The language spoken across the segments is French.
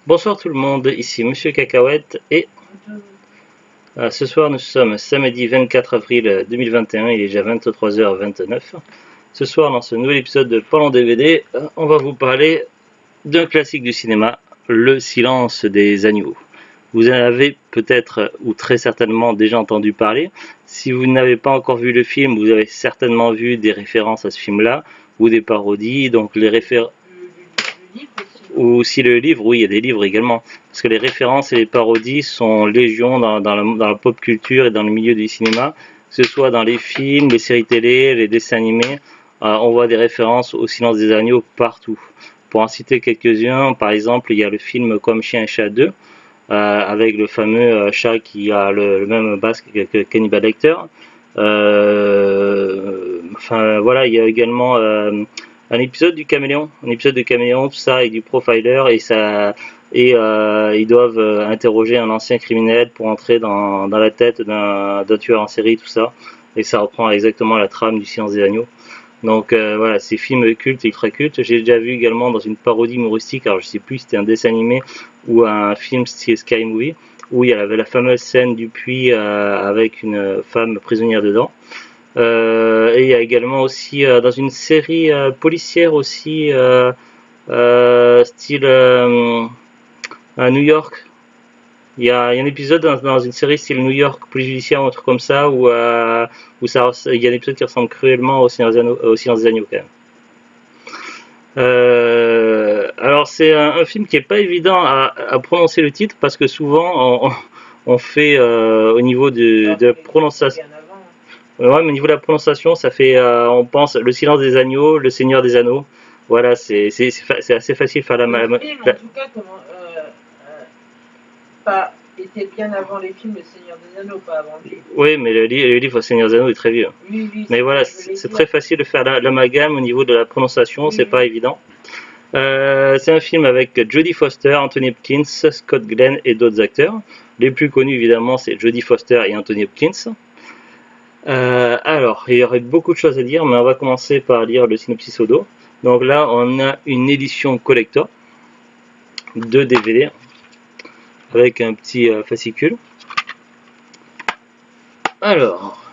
Bonsoir tout le monde, ici Monsieur Cacahuète et ce soir nous sommes samedi 24 avril 2021, il est déjà 23h29. Ce soir dans ce nouvel épisode de Parlons DVD, on va vous parler d'un classique du cinéma, Le Silence des agneaux. Vous en avez peut-être ou très certainement déjà entendu parler. Si vous n'avez pas encore vu le film, vous avez certainement vu des références à ce film-là ou des parodies, donc les références. Ou si le livre, oui, il y a des livres également. Parce que les références et les parodies sont légion dans la pop culture et dans le milieu du cinéma. Que ce soit dans les films, les séries télé, les dessins animés, on voit des références au Silence des agneaux partout. Pour en citer quelques-uns, par exemple, il y a le film Comme Chien et Chat 2, avec le fameux chat qui a le même basque que Hannibal Lecter. Enfin voilà, il y a également un épisode du Caméléon, tout ça, et du Profiler, et ils doivent interroger un ancien criminel pour entrer dans la tête d'un tueur en série, tout ça, et ça reprend exactement la trame du Silence des agneaux. Donc voilà, ces films cultes et ultra cultes. J'ai déjà vu également dans une parodie humoristique, alors je sais plus si c'était un dessin animé ou un film style Sky Movie, où il y avait la fameuse scène du puits avec une femme prisonnière dedans. Et il y a également aussi dans une série policière aussi style à New York. Il y a un épisode dans une série style New York, police judiciaire ou un truc comme ça, où il y a un épisode qui ressemble cruellement au Silence des Agneaux quand même. Alors c'est un film qui est pas évident à prononcer le titre parce que souvent on fait au niveau de la prononciation. Ouais, mais au niveau de la prononciation, ça fait, on pense Le Silence des Agneaux, Le Seigneur des Anneaux. Voilà, c'est assez facile de faire la. Le film, en tout cas, pas était bien avant les films Le Seigneur des Anneaux, pas avant le livre. Oui, mais le livre Le Seigneur des Anneaux est très vieux. Oui, oui, mais voilà, c'est très facile de faire l'amalgame au niveau de la prononciation, c'est pas évident. C'est un film avec Jodie Foster, Anthony Hopkins, Scott Glenn et d'autres acteurs. Les plus connus évidemment c'est Jodie Foster et Anthony Hopkins. Alors, il y aurait beaucoup de choses à dire, mais on va commencer par lire le synopsis au dos. Donc là, on a une édition collector de DVD avec un petit fascicule. Alors,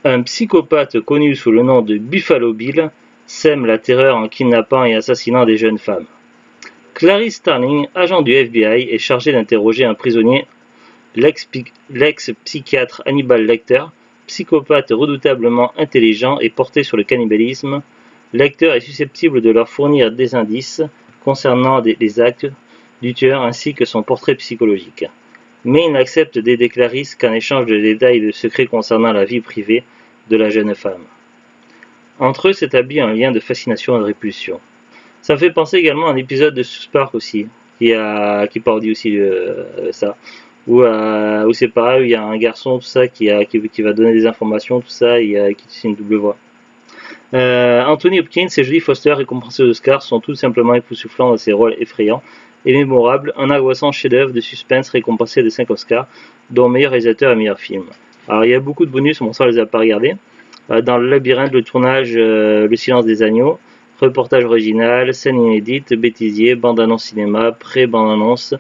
un psychopathe connu sous le nom de Buffalo Bill sème la terreur en kidnappant et assassinant des jeunes femmes. Clarice Starling, agent du FBI, est chargée d'interroger un prisonnier, l'ex-psychiatre Hannibal Lecter, psychopathe redoutablement intelligent et porté sur le cannibalisme. Lecter est susceptible de leur fournir des indices concernant les actes du tueur ainsi que son portrait psychologique. Mais il n'accepte d'aider Clarice qu'en échange de détails et de secrets concernant la vie privée de la jeune femme. Entre eux s'établit un lien de fascination et de répulsion. Ça me fait penser également à un épisode de South Park aussi, qui parodie aussi ça. Où c'est pareil, où il y a un garçon, tout ça, qui va donner des informations, tout ça, et qui utilise une double voix. Anthony Hopkins et Jodie Foster, récompensés aux Oscars, sont tout simplement époustouflants dans ses rôles effrayants et mémorables, un angoissant chef-d'œuvre de suspense récompensé de 5 Oscars, dont meilleur réalisateur et meilleur film. Alors il y a beaucoup de bonus, bon ça on les a pas regardés. Dans le labyrinthe, le tournage Le Silence des Agneaux, reportage original, scène inédite, bêtisier, bande-annonce cinéma, pré-bande-annonce,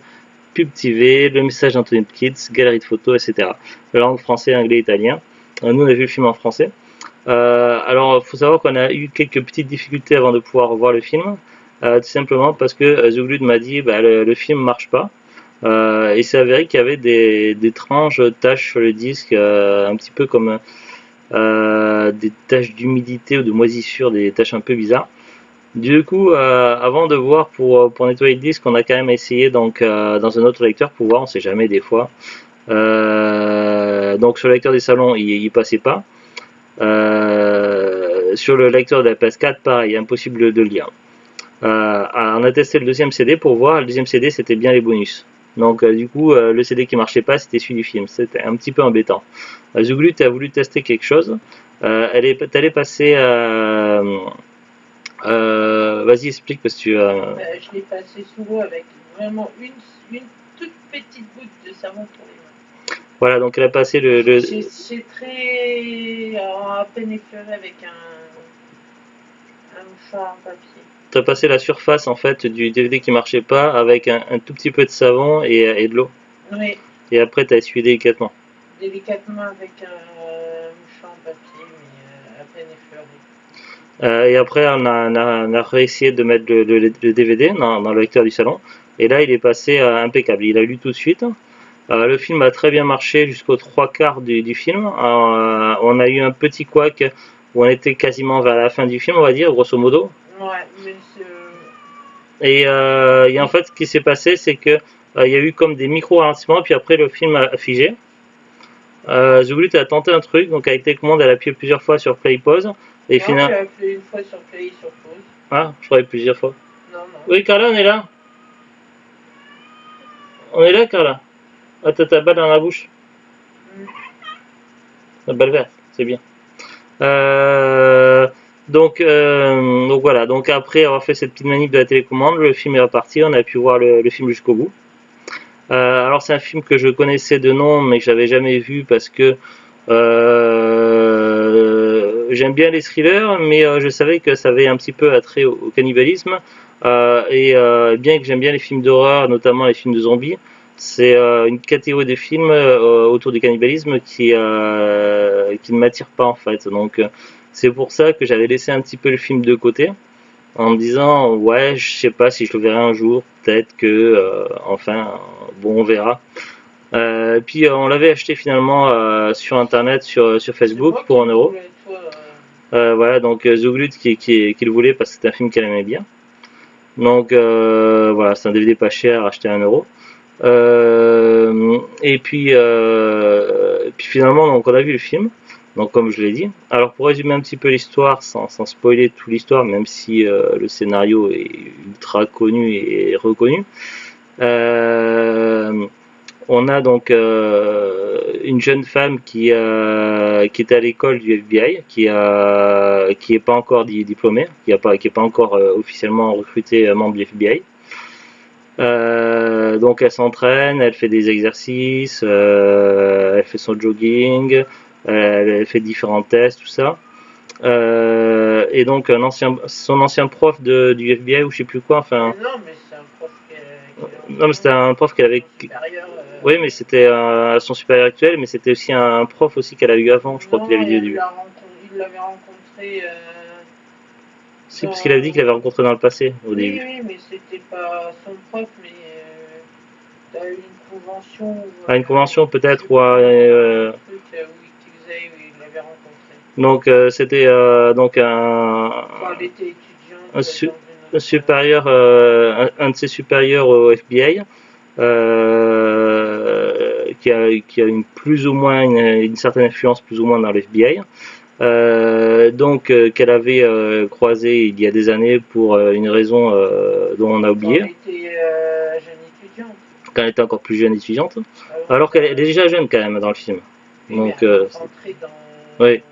pub TV, le message d'Anthony Hopkins, galerie de photos, etc. La langue français, anglais, italien. Nous on a vu le film en français. Alors, il faut savoir qu'on a eu quelques petites difficultés avant de pouvoir revoir le film, tout simplement parce que Zouglud m'a dit le film marche pas. Et c'est avéré qu'il y avait des étranges taches sur le disque, un petit peu comme des taches d'humidité ou de moisissure, des taches un peu bizarres. Du coup, avant de voir pour nettoyer le disque, on a quand même essayé donc dans un autre lecteur pour voir, on sait jamais des fois. Donc sur le lecteur des salons, il passait pas. Sur le lecteur de la PS4, pareil, impossible de le lire. On a testé le deuxième CD pour voir, le deuxième CD c'était bien les bonus. Donc du coup, le CD qui marchait pas, c'était celui du film. C'était un petit peu embêtant. Zuglut a voulu tester quelque chose. Elle est allée passer. Vas-y, explique parce que tu. Je l'ai passé sous l'eau avec vraiment une toute petite goutte de savon pour les mains. Voilà, donc elle a passé C'est très à peine effleuré avec un mouchoir en papier. t'as passé la surface en fait du DVD qui marchait pas avec un tout petit peu de savon et de l'eau. Oui, Et après, t'as essuyé délicatement. délicatement avec un mouchoir en papier, mais à peine effleuré. Et après, on a réessayé de mettre le DVD dans le lecteur du salon. Et là, il est passé impeccable. Il a lu tout de suite. Le film a très bien marché jusqu'aux trois quarts du film. On a eu un petit couac où on était quasiment vers la fin du film, on va dire, grosso modo. Ouais, mais Et en fait, ce qui s'est passé, c'est que il y a eu comme des micro-ralentissements, puis après, le film a figé. Zoulut a tenté un truc, donc avec télécommande, elle a appuyé plusieurs fois sur play pause. Et non, finalement. j'ai appelé une fois sur play, sur pause. Ah, je croyais plusieurs fois. Non, non. Oui, Carla, on est là. On est là, Carla. Ah, t'as ta balle dans la bouche. La balle verte, c'est bien. Donc voilà, donc après avoir fait cette petite manip de la télécommande, le film est reparti, on a pu voir le film jusqu'au bout. Alors c'est un film que je connaissais de nom mais que j'avais jamais vu parce que j'aime bien les thrillers mais je savais que ça avait un petit peu attrait au cannibalisme bien que j'aime bien les films d'horreur, notamment les films de zombies, c'est une catégorie de films autour du cannibalisme qui ne m'attire pas en fait. Donc c'est pour ça que j'avais laissé un petit peu le film de côté en me disant ouais, je sais pas si je le verrai un jour, peut-être que enfin bon, on verra. Puis on l'avait acheté finalement sur internet, sur Facebook pour 1€. Voilà, donc Zouglut qui le voulait parce que c'est un film qu'elle aimait bien. Donc voilà, c'est un DVD pas cher acheté à 1€. Puis finalement, donc, on a vu le film. Donc comme je l'ai dit. Alors pour résumer un petit peu l'histoire, sans spoiler toute l'histoire, même si le scénario est ultra connu et reconnu. On a donc une jeune femme qui est à l'école du FBI, qui est pas encore diplômée, qui est pas encore officiellement recrutée membre du FBI. Donc elle s'entraîne, elle fait des exercices, elle fait son jogging, elle fait différents tests, tout ça. Et donc son ancien prof du FBI ou je sais plus quoi, enfin. Non, mais c'est un prof Non, mais c'était un prof qu'elle avait. Oui, mais c'était son supérieur actuel, mais c'était aussi un prof aussi qu'elle a eu avant, je crois qu'il avait dit au début. Il l'avait rencontré. Si, parce qu'il avait dit qu'il l'avait rencontré dans le passé, au début. Oui, mais c'était pas son prof, mais t'as eu une convention. Une convention peut-être, ou un truc où il l'avait rencontré. Donc c'était donc Elle était étudiante. Un supérieur, un de ses supérieurs au FBI, qui a une plus ou moins une certaine influence plus ou moins dans l'FBI. Qu'elle avait croisé il y a des années pour une raison dont on a oublié. Quand elle était jeune étudiante. Quand elle était encore plus jeune étudiante. Alors qu'elle est déjà jeune quand même dans le film. Donc oui.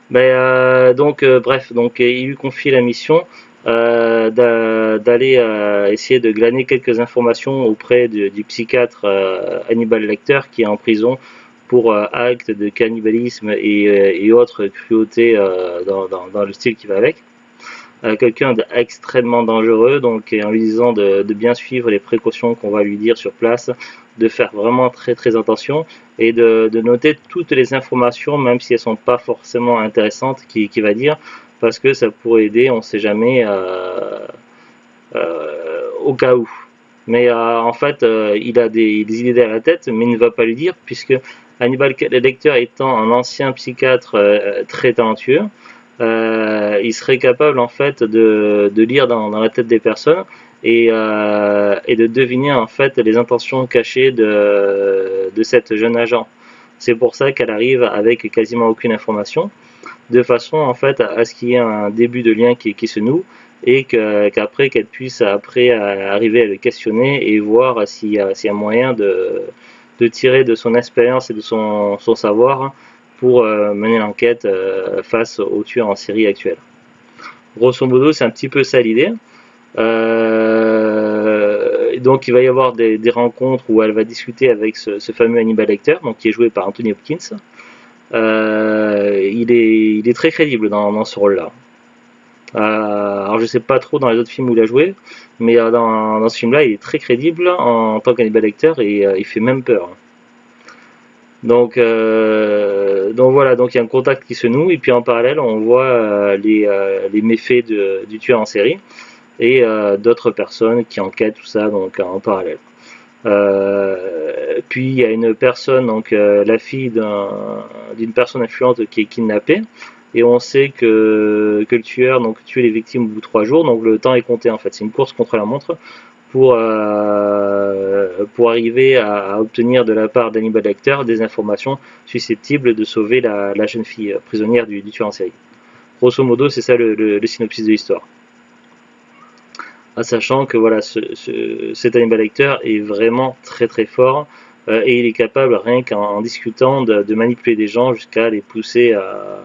Bref, donc il lui confie la mission d'aller essayer de glaner quelques informations auprès du psychiatre Hannibal Lecter qui est en prison pour actes de cannibalisme et autres cruautés dans le style qui va avec. Quelqu'un d'extrêmement dangereux, donc en lui disant de bien suivre les précautions qu'on va lui dire sur place, de faire vraiment très très attention et de noter toutes les informations, même si elles sont pas forcément intéressantes, qu'il va dire, parce que ça pourrait aider, on sait jamais, au cas où. Mais en fait, il a des idées derrière la tête, mais il ne va pas lui dire, puisque Hannibal Lecter étant un ancien psychiatre très talentueux, il serait capable en fait de lire dans la tête des personnes et de deviner en fait les intentions cachées de cette jeune agent. C'est pour ça qu'elle arrive avec quasiment aucune information, de façon en fait à ce qu'il y ait un début de lien qui se noue et qu'après qu'elle puisse après arriver à le questionner et voir s'il y a moyen de tirer de son expérience et de son savoir pour mener l'enquête face aux tueurs en série actuels. Grosso modo, c'est un petit peu ça l'idée. Donc il va y avoir des rencontres où elle va discuter avec ce fameux Hannibal Lecter, donc qui est joué par Anthony Hopkins. Il est très crédible dans ce rôle-là. Alors alors je sais pas trop dans les autres films où il a joué, mais dans ce film-là, il est très crédible en tant qu'Hannibal Lecter et il fait même peur. Donc voilà, donc il y a un contact qui se noue et puis en parallèle, on voit les méfaits du tueur en série et d'autres personnes qui enquêtent tout ça donc en parallèle. Puis il y a une personne, donc la fille d'une personne influente qui est kidnappée, et on sait que le tueur donc tue les victimes au bout de 3 jours, donc le temps est compté en fait. C'est une course contre la montre pour arriver à obtenir de la part d'Hannibal Lecter des informations susceptibles de sauver la jeune fille prisonnière du tueur en série. Grosso modo, c'est ça le synopsis de l'histoire. Sachant que voilà, cet Hannibal Lecter est vraiment très très fort et il est capable, rien qu'en discutant, de manipuler des gens jusqu'à les pousser à...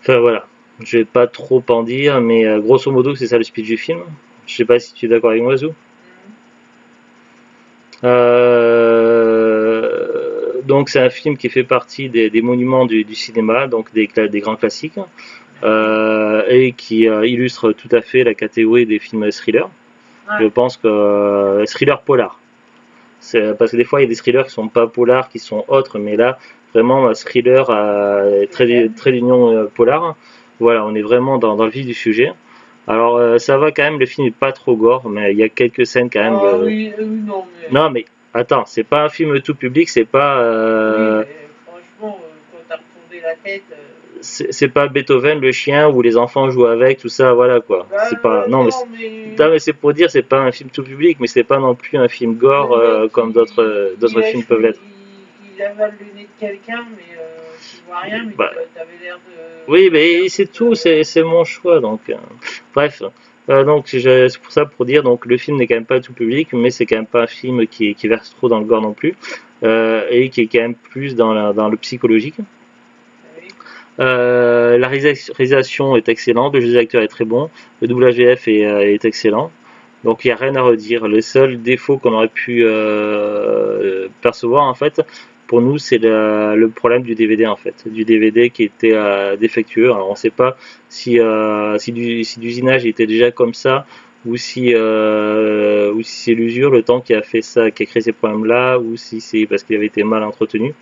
Enfin voilà, je vais pas trop en dire, mais grosso modo c'est ça le speech du film. Je sais pas si tu es d'accord avec moi, Zou. Donc c'est un film qui fait partie des monuments du cinéma, donc des grands classiques. Et qui illustre tout à fait la catégorie des films thriller. Je pense que thriller polar. Parce que des fois il y a des thrillers qui sont pas polars, qui sont autres, mais là vraiment thriller très d'union polar. Voilà, on est vraiment dans le vif du sujet. Alors ça va quand même, le film n'est pas trop gore, mais il y a quelques scènes quand même. Oui, non, mais... Non mais attends, c'est pas un film tout public, c'est pas. Oui, mais franchement, quand t'as retourné la tête. C'est pas Beethoven le chien où les enfants jouent avec, tout ça, voilà quoi. C'est pas. Non mais c'est pour dire, c'est pas un film tout public, mais c'est pas non plus un film gore comme d'autres films peuvent l'être. Il avale le nez de quelqu'un, mais tu vois rien, mais t'avais l'air de. Oui, mais c'est tout, c'est mon choix donc. Bref. Donc c'est pour ça pour dire donc le film n'est quand même pas tout public, mais c'est quand même pas un film qui verse trop dans le gore non plus et qui est quand même plus dans le psychologique. La réalisation est excellente, le jeu des acteurs est très bon, le doublage VF est excellent, donc il n'y a rien à redire. Le seul défaut qu'on aurait pu percevoir en fait, pour nous, c'est le problème du DVD en fait, du DVD qui était défectueux. Alors on ne sait pas si l'usinage était déjà comme ça ou si c'est l'usure, le temps qui a fait ça, qui a créé ces problèmes-là, ou si c'est parce qu'il avait été mal entretenu.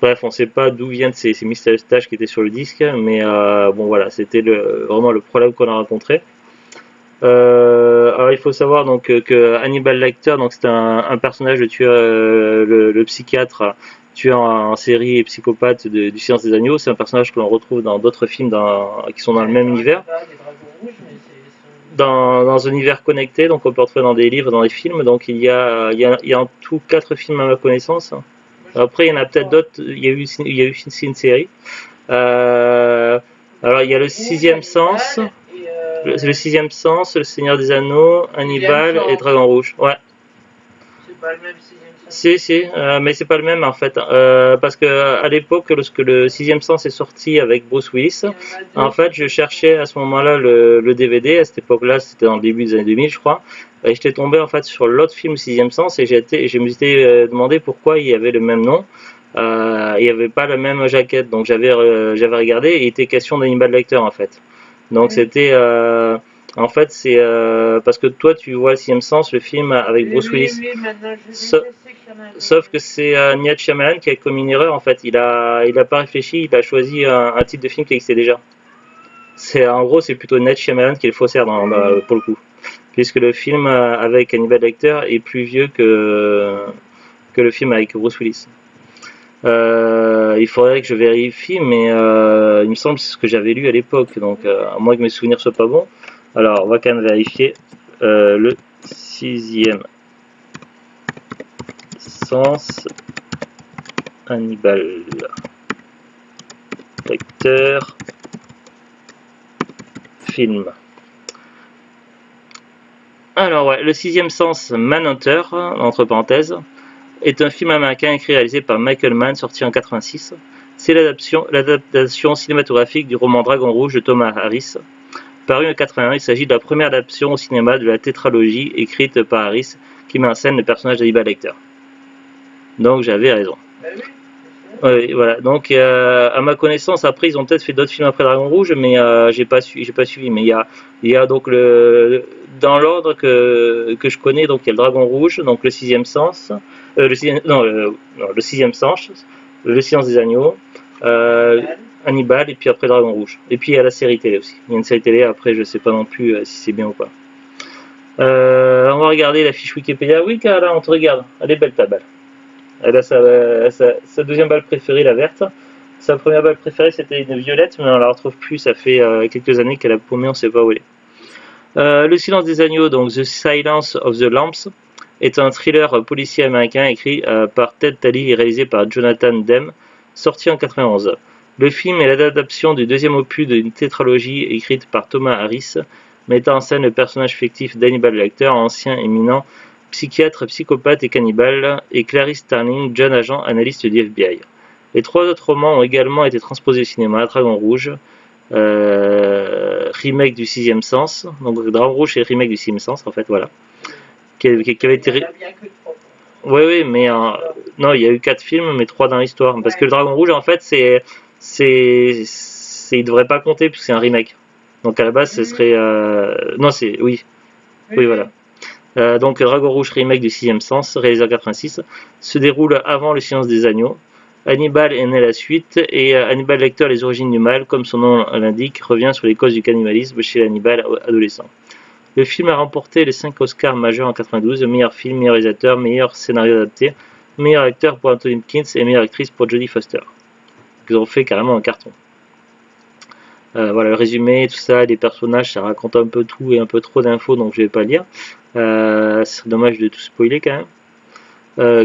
Bref, on ne sait pas d'où viennent ces mystérieuses taches qui étaient sur le disque, mais bon voilà, c'était vraiment le problème qu'on a rencontré. Alors il faut savoir donc que Hannibal Lecter, donc c'est un personnage de tueur, le psychiatre, tueur en série et psychopathe du Silence des Agneaux. C'est un personnage que l'on retrouve dans d'autres films qui sont dans le même univers. Dans un univers connecté, donc on peut retrouver dans des livres, dans des films. Donc il y a en tout 4 films à ma connaissance. Après, il y en a peut-être d'autres. Il y a eu une série. Alors, il y a le Sixième Sens, le Sixième Sens, le Seigneur des Anneaux, Hannibal et Dragon Rouge. Ouais. C'est pas le même Sixième Sens. Si, mais c'est pas le même en fait, parce que à l'époque, lorsque le Sixième Sens est sorti avec Bruce Willis, en fait, je cherchais à ce moment-là le DVD. À cette époque-là, c'était dans le début des années 2000, je crois. Et j'étais tombé en fait sur l'autre film Sixième Sens et je me suis demandé pourquoi il y avait le même nom. Il n'y avait pas la même jaquette, donc j'avais regardé et il était question d'Hannibal Lecter en fait. Donc c'était en fait c'est parce que toi tu vois le Sixième Sens, le film avec Bruce Willis. Sauf que c'est Nihat Shyamalan qui a commis une erreur en fait. Il a pas réfléchi, il a choisi un titre de film qui existait déjà. En gros c'est plutôt Nihat Shyamalan qui est le faussaire pour le coup, puisque le film avec Hannibal Lecter est plus vieux que le film avec Bruce Willis. Il faudrait que je vérifie, mais il me semble que c'est ce que j'avais lu à l'époque, donc à moins que mes souvenirs soient pas bons. Alors on va quand même vérifier le Sixième Sens, Hannibal Lecter, film. Alors ouais, le Sixième Sens, Manhunter, entre parenthèses, est un film américain écrit et réalisé par Michael Mann, sorti en 1986. C'est l'adaptation cinématographique du roman Dragon Rouge de Thomas Harris. Paru en 1981, il s'agit de la première adaptation au cinéma de la tétralogie écrite par Harris, qui met en scène le personnage d'Hannibal Lecter. Donc j'avais raison. Ouais, voilà. Donc, à ma connaissance, après, ils ont peut-être fait d'autres films après Dragon Rouge, mais j'ai pas suivi. Mais il y a donc dans l'ordre que je connais, donc il y a le Dragon Rouge, donc le Sixième Sens, le Sixième Sens, le Silence des Agneaux, euh, Hannibal. Hannibal, et puis après Dragon Rouge. Et puis il y a la série télé aussi. Il y a une série télé. Après, je sais pas non plus si c'est bien ou pas. On va regarder la fiche Wikipédia. Oui, là, on te regarde. Elle est belle ta balle. Elle a sa deuxième balle préférée, la verte. Sa première balle préférée, c'était une violette, mais on la retrouve plus. Ça fait quelques années qu'elle a paumé, on ne sait pas où elle est. Le silence des agneaux, donc The Silence of the Lambs, est un thriller policier américain écrit par Ted Talley et réalisé par Jonathan Demme, sorti en 91. Le film est l'adaptation du deuxième opus d'une tétralogie écrite par Thomas Harris, mettant en scène le personnage fictif d'Hannibal Lecter, ancien éminent psychiatre, psychopathe et cannibale, et Clarice Starling, jeune agent analyste du FBI. Les trois autres romans ont également été transposés au cinéma: Dragon Rouge, remake du Sixième Sens, donc Dragon Rouge est le remake du Sixième Sens en fait, voilà, qui avait été... Il y en a bien que 3. Oui, oui, mais non, il y a eu 4 films, mais 3 dans l'histoire, parce que le Dragon Rouge en fait il devrait pas compter puisque c'est un remake. Donc à la base ce serait non c'est oui voilà. Donc Dragon Rouge remake du Sixième Sens, réalisé en 86, se déroule avant le Silence des Agneaux. Hannibal est né à la suite, et Hannibal Lecter, les origines du mal, comme son nom l'indique, revient sur les causes du cannibalisme chez l'Hannibal adolescent. Le film a remporté les 5 Oscars majeurs en 92, meilleur film, meilleur réalisateur, meilleur scénario adapté, meilleur acteur pour Anthony Hopkins et meilleure actrice pour Jodie Foster. Ils ont fait carrément un carton. Voilà le résumé, tout ça, les personnages, ça raconte un peu tout et un peu trop d'infos, donc je vais pas lire. C'est dommage de tout spoiler quand même.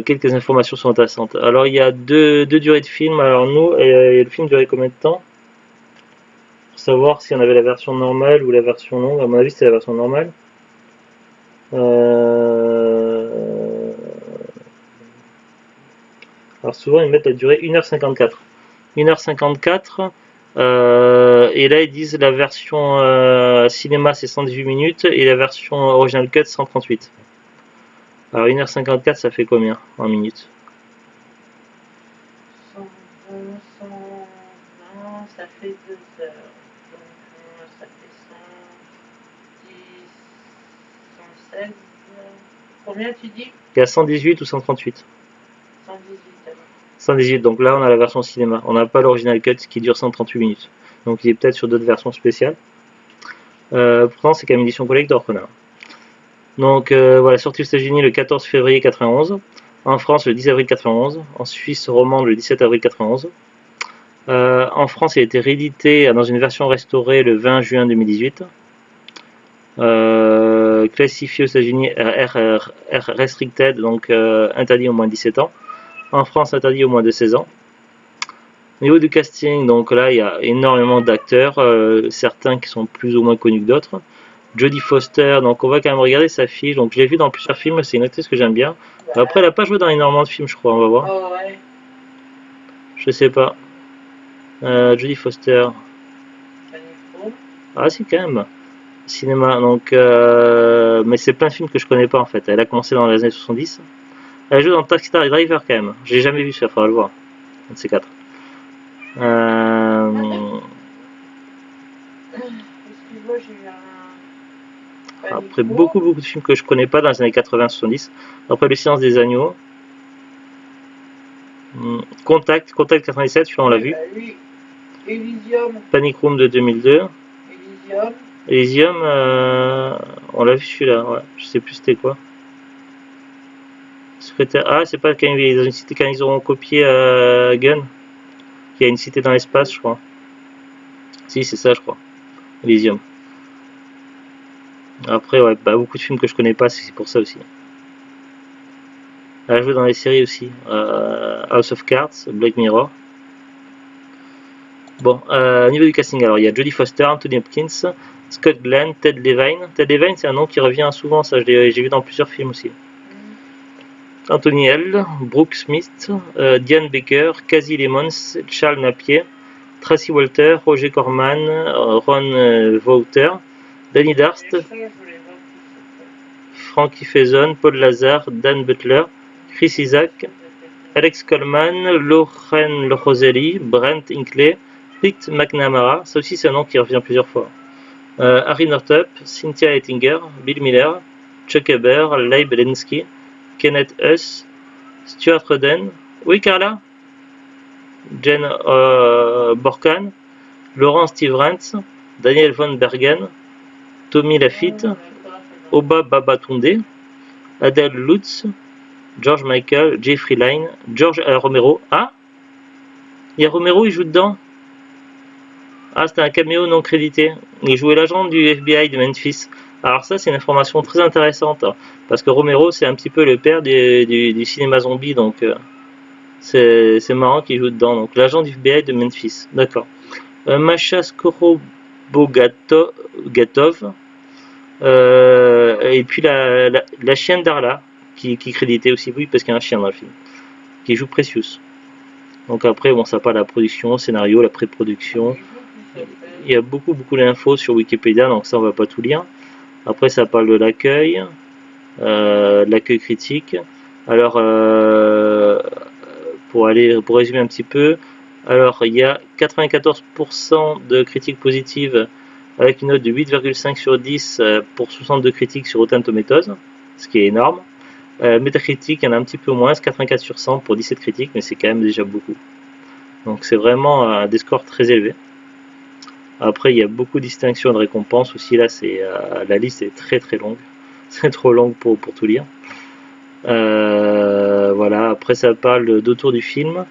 Quelques informations sont intéressantes. Alors il y a deux durées de film. Alors nous, le film durait combien de temps? Pour savoir si on avait la version normale ou la version longue. À mon avis, c'était la version normale. Alors souvent ils mettent la durée 1h54. 1h54. Et là ils disent la version cinéma c'est 118 minutes et la version original cut 138. Alors 1h54 ça fait combien en minutes? 120, 120, ça fait 2 heures. Donc ça fait 110, 116. Combien tu dis? Il y a 118 ou 138? 118 alors. 118, donc là on a la version cinéma. On n'a pas l'original cut qui dure 138 minutes. Donc il est peut-être sur d'autres versions spéciales. Pourtant c'est quand même édition collector qu'on a. Donc voilà, sorti aux États-Unis le 14 février 91. En France le 10 avril 91. En Suisse romande le 17 avril 91. En France il a été réédité dans une version restaurée le 20 juin 2018. Classifié aux États-Unis R restricted, donc interdit au moins de 17 ans. En France interdit au moins de 16 ans. Au niveau du casting, donc là il y a énormément d'acteurs, certains qui sont plus ou moins connus que d'autres. Jodie Foster, donc on va quand même regarder sa fiche. Donc je l'ai vue dans plusieurs films, c'est une actrice que j'aime bien. Ouais. Après elle n'a pas joué dans énormément de films je crois, on va voir. Oh ouais. Je sais pas. Jodie Foster. Ah si quand même. Cinéma, donc mais c'est plein de films que je connais pas en fait. Elle a commencé dans les années 70. Elle a joué dans Taxi Driver quand même. Je l'ai jamais vu, ça faudra le voir. Un de ces quatre. Excuse-moi, j'ai eu un... Après beaucoup de films que je connais pas dans les années 80-70. Après Le Silence des Agneaux. Contact 97, celui-là on l'a vu. Oui. Elysium. Panic Room de 2002. Elysium. Elysium, on l'a vu celui-là, ouais. Je sais plus c'était quoi. Secrétaire. Ah, c'est pas quand ils auront copié Gun. Il y a une cité dans l'espace, je crois. Si, c'est ça, je crois. Elysium. Après, ouais, bah, beaucoup de films que je connais pas, c'est pour ça aussi. Elle a joué dans les séries aussi. House of Cards, Black Mirror. Bon, au niveau du casting, alors il y a Jodie Foster, Anthony Hopkins, Scott Glenn, Ted Levine. Ted Levine, c'est un nom qui revient souvent, ça j'ai vu dans plusieurs films aussi. Anthony L, Brooke Smith, Diane Baker, Casey Lemons, Charles Napier, Tracy Walter, Roger Corman, Ron Wouter, Danny Darst, Frankie Faison, Paul Lazar, Dan Butler, Chris Isaac, Alex Coleman, Lauren Roselli, Brent Hinkley, Pete McNamara, ça aussi c'est un nom qui revient plusieurs fois. Harry Northup, Cynthia Ettinger, Bill Miller, Chuck Huber, Leigh Belinsky, Kenneth Huss, Stuart Rhoden, oui Carla, Jen Borkan, Laurent Steve Rentz, Daniel Von Bergen, Tommy Lafitte, Oba Babatunde, Adele Lutz, George Michael, Jeffrey Lyne, George Romero. Ah, il y a Romero, il joue dedans. Ah, c'était un caméo non crédité. Il jouait l'agent du FBI de Memphis. Alors ça, c'est une information très intéressante, parce que Romero, c'est un petit peu le père du cinéma zombie, donc c'est marrant qu'il joue dedans. Donc l'agent du FBI de Memphis, d'accord. Masha Skorobogatov, et puis la chienne d'Arla, qui est créditée aussi, oui, parce qu'il y a un chien dans le film, qui joue Precious. Donc après, bon, ça parle de la production, scénario, la pré-production. Il y a beaucoup d'infos sur Wikipédia, donc ça on va pas tout lire. Après ça parle de l'accueil, l'accueil critique. Alors pour résumer un petit peu, alors il y a 94% de critiques positives avec une note de 8,5 sur 10 pour 62 critiques sur Rotten Tomatoes, ce qui est énorme. Metacritic, il y en a un petit peu moins, 84 sur 100 pour 17 critiques, mais c'est quand même déjà beaucoup. Donc c'est vraiment des scores très élevés. Après, il y a beaucoup de distinctions et de récompenses aussi. Là, la liste est très longue. C'est trop long pour tout lire. Voilà. Après, ça parle d'autour du film.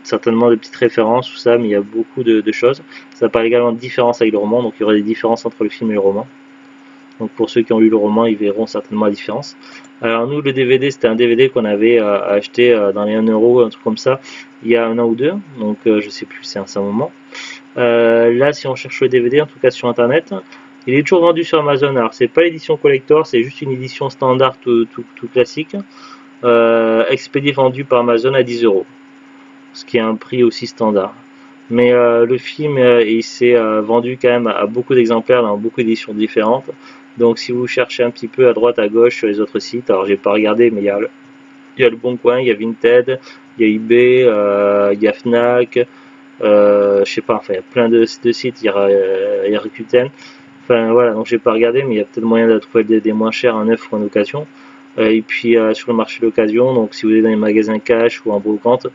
Certainement des petites références, tout ça, mais il y a beaucoup de choses. Ça parle également de différences avec le roman. Donc, il y aura des différences entre le film et le roman. Donc, pour ceux qui ont lu le roman, ils verront certainement la différence. Alors nous, le DVD, c'était un DVD qu'on avait acheté dans les 1 euro, un truc comme ça, il y a 1 an ou 2, donc je sais plus, c'est un moment. Là, si on cherche le DVD, en tout cas sur internet, il est toujours vendu sur Amazon. Alors c'est pas l'édition collector, c'est juste une édition standard tout classique, expédié vendu par Amazon à 10 euros, ce qui est un prix aussi standard. Mais le film, il s'est vendu quand même à beaucoup d'exemplaires dans beaucoup d'éditions différentes. Donc si vous cherchez un petit peu à droite, à gauche sur les autres sites, alors j'ai pas regardé, mais il y a le Bon Coin, il y a Vinted, il y a eBay, il y a Fnac, je sais pas, enfin il y a plein de sites, il y a Rakuten. Enfin voilà, donc j'ai pas regardé, mais il y a peut-être moyen de trouver des moins chers en neuf ou en occasion. Et puis sur le marché d'occasion, donc si vous êtes dans les magasins cash ou en brocante,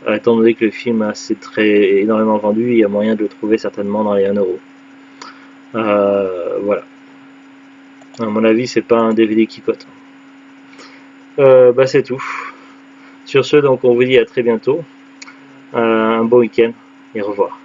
étant donné que le film s'est énormément vendu, il y a moyen de le trouver certainement dans les 1 euro. Voilà. À mon avis, c'est pas un DVD qui cote. C'est tout. Sur ce, donc on vous dit à très bientôt. Un bon week-end et au revoir.